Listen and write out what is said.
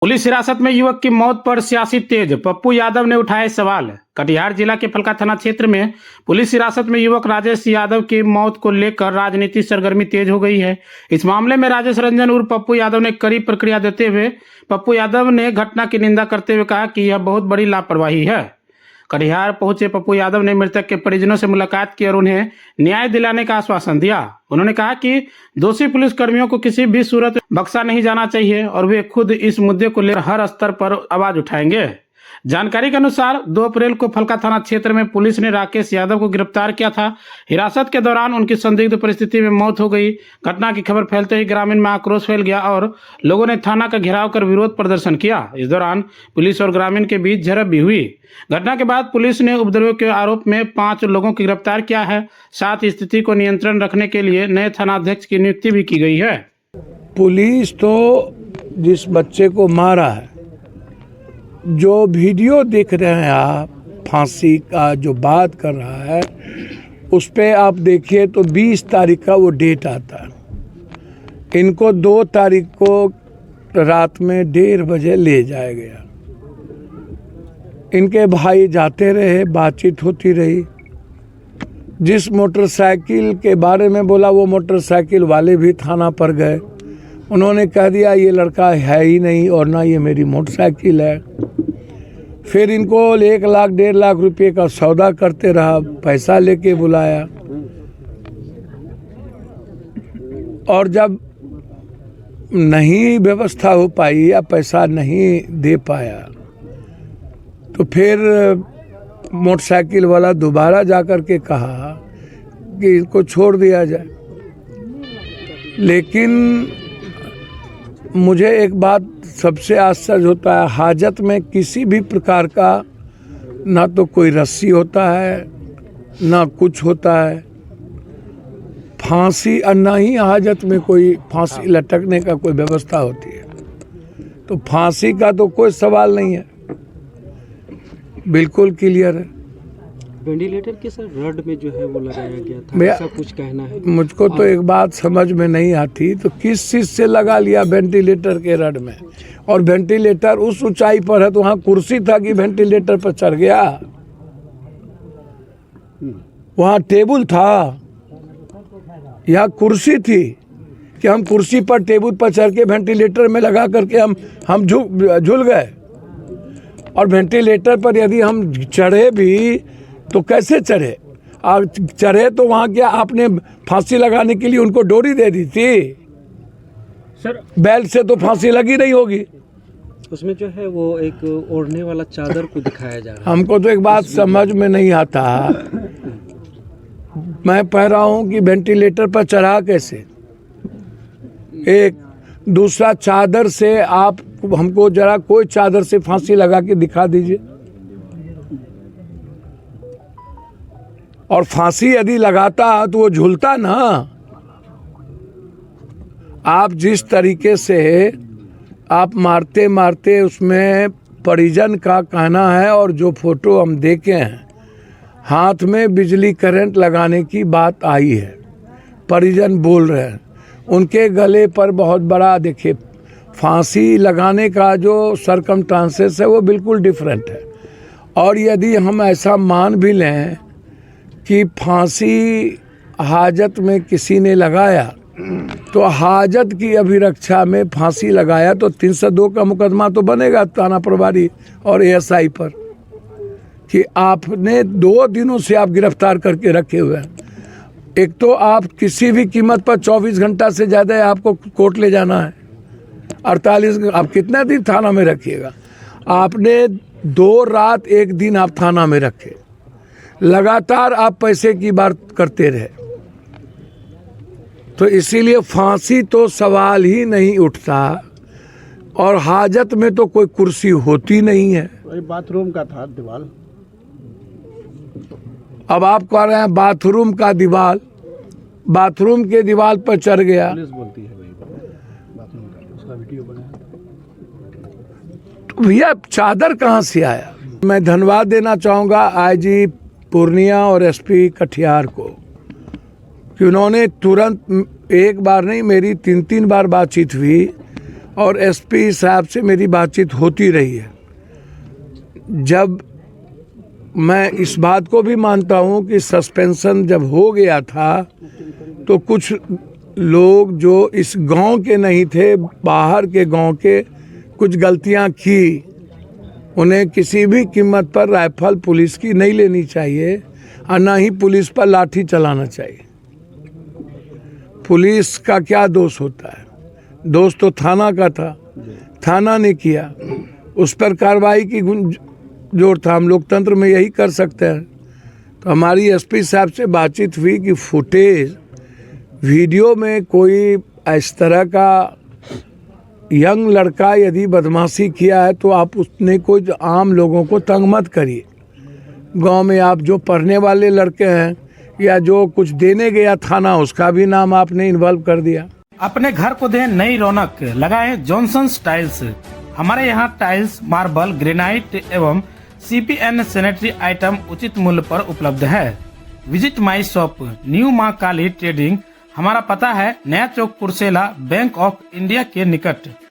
Police हिरासत में युवक की मौत पर सियासी तेज, पप्पू यादव ने उठाए सवाल। कटिहार जिला के फलका थाना क्षेत्र में पुलिस हिरासत में युवक राजेश यादव की मौत को लेकर राजनीतिक सरगर्मी तेज हो गई है। इस मामले में राजेश रंजन उर्फ पप्पू यादव ने कड़ी प्रतिक्रिया देते हुए पप्पू यादव ने घटना की निंदा करते हुए कहा कि यह बहुत बड़ी लापरवाही है। कटिहार पहुंचे पप्पू यादव ने मृतक के परिजनों से मुलाकात की और उन्हें न्याय दिलाने का आश्वासन दिया। उन्होंने कहा कि दोषी पुलिस कर्मियों को किसी भी सूरत में बख्शा नहीं जाना चाहिए और वे खुद इस मुद्दे को लेकर हर स्तर पर आवाज उठाएंगे। जानकारी के अनुसार 2 अप्रैल को फलका थाना क्षेत्र में पुलिस ने राकेश यादव को गिरफ्तार किया था। हिरासत के दौरान उनकी संदिग्ध परिस्थिति में मौत हो गई। घटना की खबर फैलते ही ग्रामीण में आक्रोश फैल गया और लोगों ने थाना का घेराव कर विरोध प्रदर्शन किया। इस दौरान पुलिस और ग्रामीण के बीच झड़प भी हुई। घटना के बाद पुलिस ने उपद्रव के आरोप में 5 लोगों को गिरफ्तार किया है। साथ ही स्थिति को नियंत्रण रखने के लिए नए थानाध्यक्ष की नियुक्ति भी की गई है। पुलिस तो जिस बच्चे को मारा है, जो वीडियो देख रहे हैं आप, फांसी का जो बात कर रहा है, उस पे आप देखिए तो 20 तारीख का वो डेट आता है। इनको 2 तारीख को रात में 1:30 बजे ले जाया गया। इनके भाई जाते रहे, बातचीत होती रही। जिस मोटरसाइकिल के बारे में बोला वो मोटरसाइकिल वाले भी थाना पर गए। उन्होंने कह दिया ये लड़का है ही नहीं और ना ये मेरी मोटरसाइकिल है। फिर इनको 1 लाख 1.5 लाख रुपए का सौदा करते रहा, पैसा लेके बुलाया और जब नहीं व्यवस्था हो पाई या पैसा नहीं दे पाया तो फिर मोटरसाइकिल वाला दोबारा जाकर के कहा कि इनको छोड़ दिया जाए। लेकिन मुझे एक बात सबसे आश्चर्य होता है, हाजत में किसी भी प्रकार का ना तो कोई रस्सी होता है ना कुछ होता है, फांसी और ना ही हाजत में कोई फांसी लटकने का कोई व्यवस्था होती है। तो फांसी का तो कोई सवाल नहीं है, बिल्कुल क्लियर है। वेंटिलेटर के सर रड में जो है वो लगाया गया था, ऐसा कुछ कहना है। मुझको तो एक बात समझ में नहीं आती, तो किस चीज से लगा लिया वेंटिलेटर के रड में? और वेंटिलेटर उस ऊंचाई पर है तो वहां कुर्सी था कि वेंटिलेटर पर चढ़ गया? वहां टेबल था या कुर्सी थी कि हम कुर्सी पर टेबल पर चढ़ के वेंटिलेटर में लगा करके हम झूल गए? और वेंटिलेटर पर यदि हम चढ़े भी तो कैसे चढ़े? और चढ़े तो वहाँ क्या आपने फांसी लगाने के लिए उनको डोरी दे दी थी? सर बेल्ट से तो फांसी लगी नहीं होगी। उसमें जो है वो एक ओढ़ने वाला चादर को दिखाया जा रहा है। हमको तो एक बात समझ में नहीं आता, मैं कह रहा हूँ कि वेंटिलेटर पर चढ़ा कैसे? एक दूसरा, चादर से आप हमको जरा कोई चादर से फांसी लगा के दिखा दीजिए। और फांसी यदि लगाता तो वो झूलता ना। आप जिस तरीके से आप मारते मारते उसमें परिजन का कहना है, और जो फोटो हम देखे हैं हाथ में बिजली करंट लगाने की बात आई है, परिजन बोल रहे हैं। उनके गले पर बहुत बड़ा, देखिए फांसी लगाने का जो सरकमस्टांसेस है वो बिल्कुल डिफरेंट है। और यदि हम ऐसा मान भी लें कि फांसी हाजत में किसी ने लगाया, तो हाजत की अभिरक्षा में फांसी लगाया तो 302 का मुकदमा तो बनेगा थाना प्रभारी और एएसआई पर कि आपने 2 दिनों से आप गिरफ्तार करके रखे हुए हैं। एक तो आप किसी भी कीमत पर 24 घंटा से ज़्यादा आपको कोर्ट ले जाना है, 48 आप कितना दिन थाना में रखिएगा? आपने 2 रात 1 दिन आप थाना में रखे, लगातार आप पैसे की बात करते रहे, तो इसीलिए फांसी तो सवाल ही नहीं उठता। और हाजत में तो कोई कुर्सी होती नहीं है। बाथरूम का था दीवार। अब आप कह रहे हैं बाथरूम का दीवार, बाथरूम के दीवार पर चढ़ गया। पुलिस बोलती है बाथरूम का, उसका वीडियो बना। तो भैया चादर कहाँ से आया? मैं धन्यवाद देना चाहूँगा आईजी पूर्णिया और एसपी कटिहार को कि उन्होंने तुरंत, एक बार नहीं मेरी 3 बार बातचीत हुई और एसपी साहब से मेरी बातचीत होती रही है। जब मैं इस बात को भी मानता हूं कि सस्पेंशन जब हो गया था तो कुछ लोग जो इस गांव के नहीं थे, बाहर के गांव के, कुछ गलतियां की, उन्हें किसी भी कीमत पर राइफल पुलिस की नहीं लेनी चाहिए और ना ही पुलिस पर लाठी चलाना चाहिए। पुलिस का क्या दोष होता है? दोष तो थाना का था, थाना ने किया, उस पर कार्रवाई की जोर था। हम लोकतंत्र में यही कर सकते हैं। तो हमारी एसपी साहब से बातचीत हुई कि फुटेज वीडियो में कोई इस तरह का यंग लड़का यदि बदमाशी किया है तो आप उसने कोई आम लोगों को तंग मत करिए। गांव में आप जो पढ़ने वाले लड़के हैं या जो कुछ देने गया थाना, उसका भी नाम आपने इन्वॉल्व कर दिया। अपने घर को दें नई रौनक, लगाए जॉनसन्स टाइल्स। हमारे यहाँ टाइल्स, मार्बल, ग्रेनाइट एवं CPN सैनिटरी आइटम उचित मूल्य पर उपलब्ध है। विजिट माई शॉप, न्यू मां काली ट्रेडिंग। हमारा पता है नया चौक, पुरसेला, बैंक ऑफ इंडिया के निकट।